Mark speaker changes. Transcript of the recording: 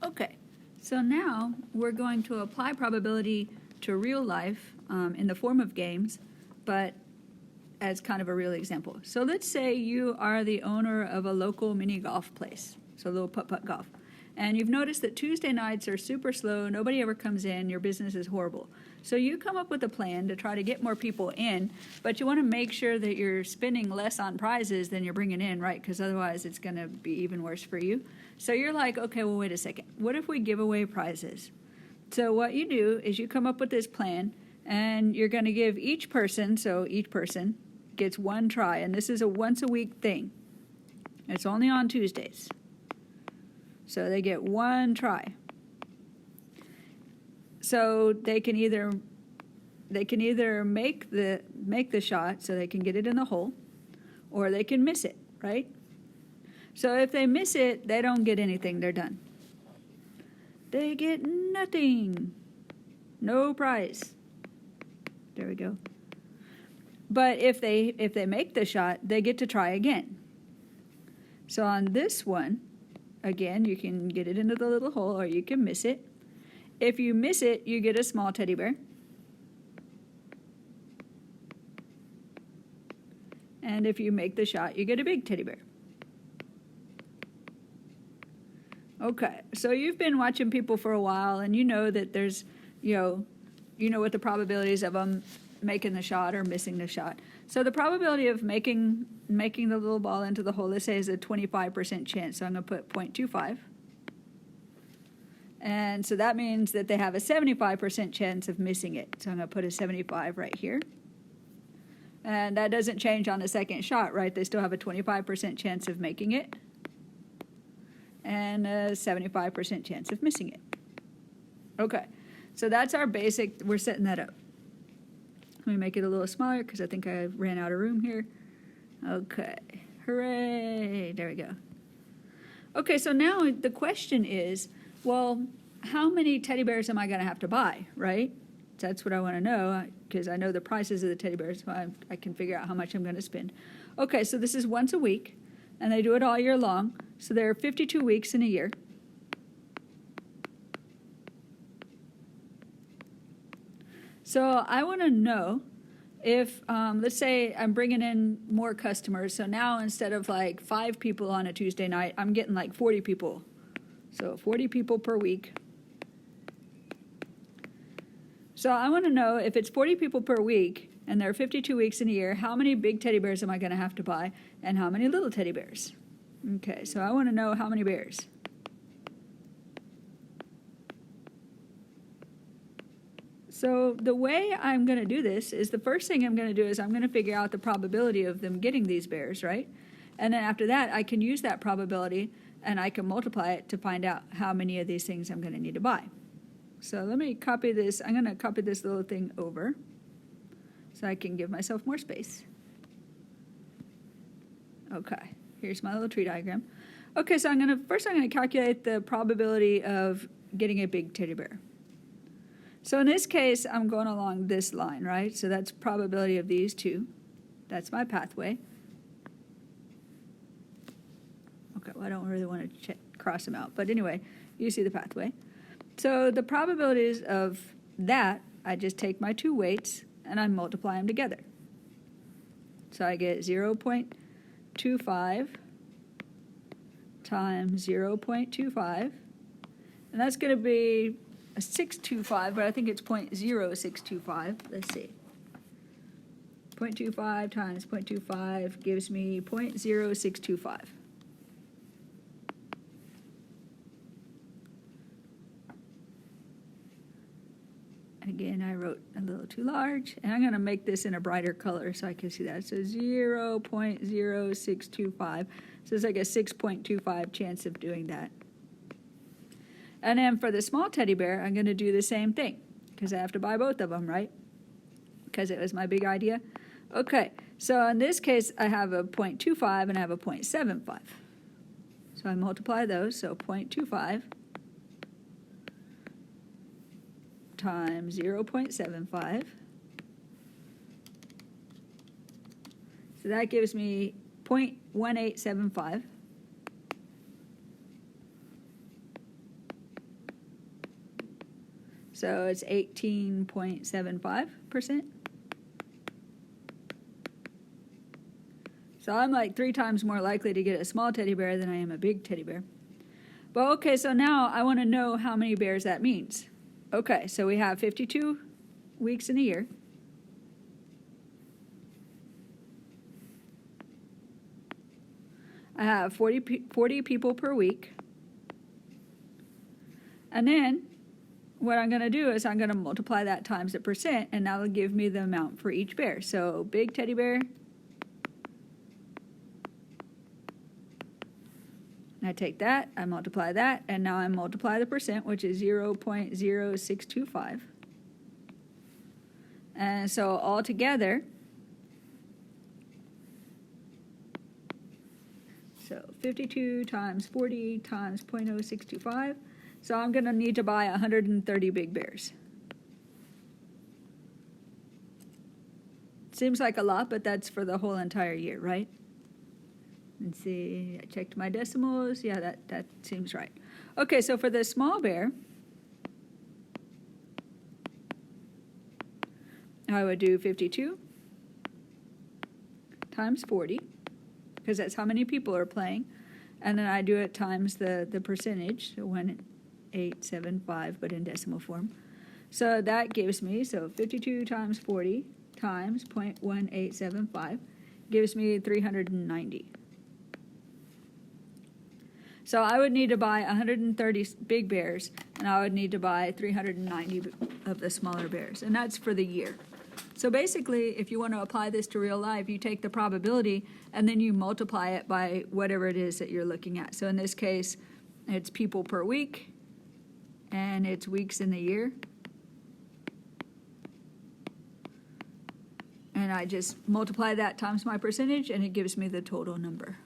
Speaker 1: Okay, so now we're going to apply probability to real life in the form of games, but as kind of a real example. So let's say you are the owner of a local mini golf place, so a little putt-putt golf, and you've noticed that Tuesday nights are super slow, nobody ever comes in, your business is horrible. So you come up with a plan to try to get more people in, but you want to make sure that you're spending less on prizes than you're bringing in, right? Because otherwise it's going to be even worse for you. So you're like, okay, well, wait a second. What if we give away prizes? So what you do is you come up with this plan, and you're going to give each person, so each person gets one try, and this is a once-a-week thing. It's only on Tuesdays. So they get one try. So they can either make the shot so they can get it in the hole, or they can miss it, right? So if they miss it, they don't get anything. They're done. They get nothing. No prize. There we go. But if they make the shot, they get to try again. So on this one, again, you can get it into the little hole, or you can miss it. If you miss it, you get a small teddy bear. And if you make the shot, you get a big teddy bear. Okay, so you've been watching people for a while, and you know that there's, you know what the probabilities of them making the shot or missing the shot. So the probability of making the little ball into the hole, let's say, is a 25% chance. So I'm going to put 0.25. And so that means that they have a 75% chance of missing it. So I'm going to put a 75 right here. And that doesn't change on the second shot, right? They still have a 25% chance of making it and a 75% chance of missing it. Okay, so that's our basic. We're setting that up. Let me make it a little smaller because I think I ran out of room here. Okay, hooray, there we go. Okay, so now the question is, well, how many teddy bears am I going to have to buy, right? That's what I want to know, because I know the prices of the teddy bears, so I can figure out how much I'm going to spend. Okay, so this is once a week, and they do it all year long. So there are 52 weeks in a year. So I want to know if, let's say I'm bringing in more customers. So now instead of like 5 people on a Tuesday night, I'm getting like 40 people. So 40 people per week. So I want to know if it's 40 people per week and there are 52 weeks in a year, how many big teddy bears am I going to have to buy and how many little teddy bears? Okay, so I want to know how many bears. So the way I'm going to do this is the first thing I'm going to do is I'm going to figure out the probability of them getting these bears, right? And then after that, I can use that probability and I can multiply it to find out how many of these things I'm going to need to buy. So let me copy this. I'm going to copy this little thing over so I can give myself more space. Okay, here's my little tree diagram. Okay, so first I'm going to calculate the probability of getting a big teddy bear. So in this case, I'm going along this line, right? So that's probability of these two. That's my pathway. Okay, well, I don't really want to cross them out. But anyway, you see the pathway. So the probabilities of that, I just take my two weights and I multiply them together. So I get 0.25 times 0.25. And that's going to be a 625, but I think it's 0.0625. Let's see. 0.25 times 0.25 gives me 0.0625. Again, I wrote a little too large, and I'm going to make this in a brighter color so I can see that. So 0.0625. So it's like a 6.25 chance of doing that. And then for the small teddy bear, I'm going to do the same thing because I have to buy both of them, right? Because it was my big idea. Okay, so in this case, I have a 0.25 and I have a 0.75. So I multiply those, so 0.25 times 0.75. So that gives me 0.1875. So it's 18.75%. So I'm like 3 times more likely to get a small teddy bear than I am a big teddy bear. But okay, so now I want to know how many bears that means. Okay, so we have 52 weeks in a year. I have 40 people per week. And then what I'm going to do is I'm going to multiply that times the percent, and that'll give me the amount for each bear. So big teddy bear, I take that, I multiply that, and now I multiply the percent, which is 0.0625. And so altogether, so 52 times 40 times 0.0625. So I'm going to need to buy 130 big bears. Seems like a lot, but that's for the whole entire year, right? Let's see, I checked my decimals. Yeah, that seems right. Okay, so for the small bear, I would do 52 times 40, because that's how many people are playing. And then I do it times the percentage, so 1.875, but in decimal form. So that gives me, so 52 times 40 times 0.1875 gives me 390. So I would need to buy 130 big bears, and I would need to buy 390 of the smaller bears, and that's for the year. So basically, if you want to apply this to real life, you take the probability and then you multiply it by whatever it is that you're looking at. So in this case, it's people per week, and it's weeks in the year. And I just multiply that times my percentage, and it gives me the total number.